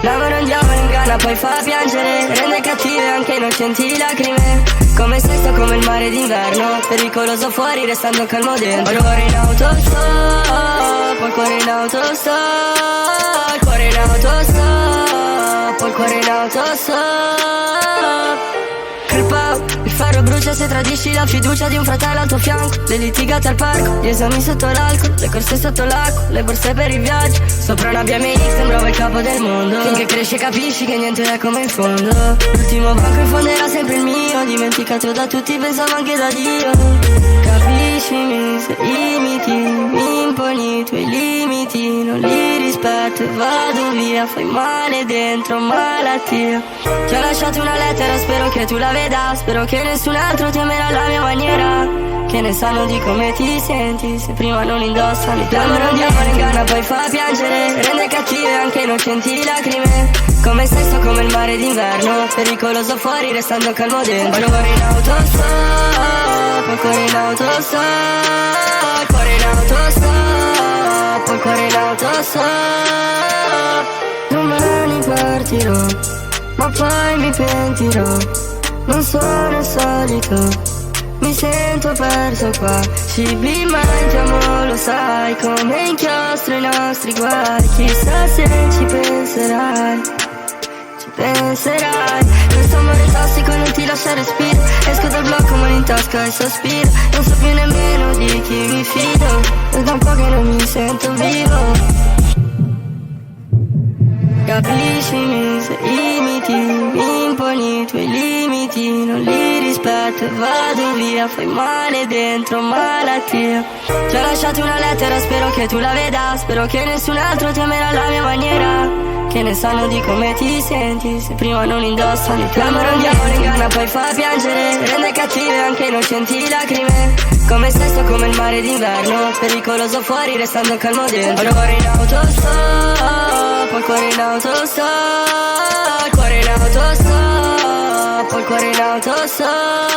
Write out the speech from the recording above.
L'amore un diavolo inganna poi fa piangere, rende cattive anche innocenti lacrime. Come sei sto come il mare d'inverno, pericoloso fuori restando calmo dentro. Ho il cuore in autostop, ho il cuore in autostop, il cuore in autostop, ho il cuore in autostop. Crepa, il faro brucia se tradisci la fiducia di un fratello al tuo fianco. Le litigate al parco, gli esami sotto l'alcol, le corse sotto l'acqua, le borse per i viaggi. Sopra una BMX sembrava il capo del mondo. Finché cresce capisci che niente è come in fondo. L'ultimo banco in fondo era sempre il mio, dimenticato da tutti pensavo anche da Dio. Capiscimi se imiti, mi imponi i tuoi limiti, non li rispetto e vado via, fai male dentro, malattia. Ti ho lasciato una lettera, spero che tu la veda, spero che nessun altro ti amerà alla mia maniera. Che ne sanno di come ti senti, se prima non indossano. L'amore un diavolo inganna poi fa piangere, rende cattive anche innocenti lacrime. Come sei sto come il mare d'inverno, pericoloso fuori restando calmo dentro. Ho il cuore in autostop, ho il cuore in autostop, il cuore in autostop, ho il cuore in autostop. Domani partirò, ma poi mi pentirò, non sono il solito. Mi sento perso qua, cibi mangiamo, lo sai, come inchiostro i nostri guai. Chissà se ci penserai, ci penserai. Questo amore tossico non ti lascia respiro, esco dal blocco mano in tasca e sospiro. Non so più nemmeno di chi mi fido, è da un po' che non mi sento vivo. Capiscimi se imiti, mi imponi i tuoi limiti, non li rispetto e vado via, fai male dentro, malattia. Ti ho lasciato una lettera, spero che tu la veda, spero che nessun altro ti amerà alla mia maniera. Che ne sanno di come ti senti, se prima non indossano. L'amore un diavolo inganna poi fa piangere, rende cattive anche innocenti lacrime. Come sei sto come il mare d'inverno, pericoloso fuori restando calmo dentro. Ho il cuore in autostop, ho il cuore in autostop, il cuore in autostop, ho il cuore in autostop.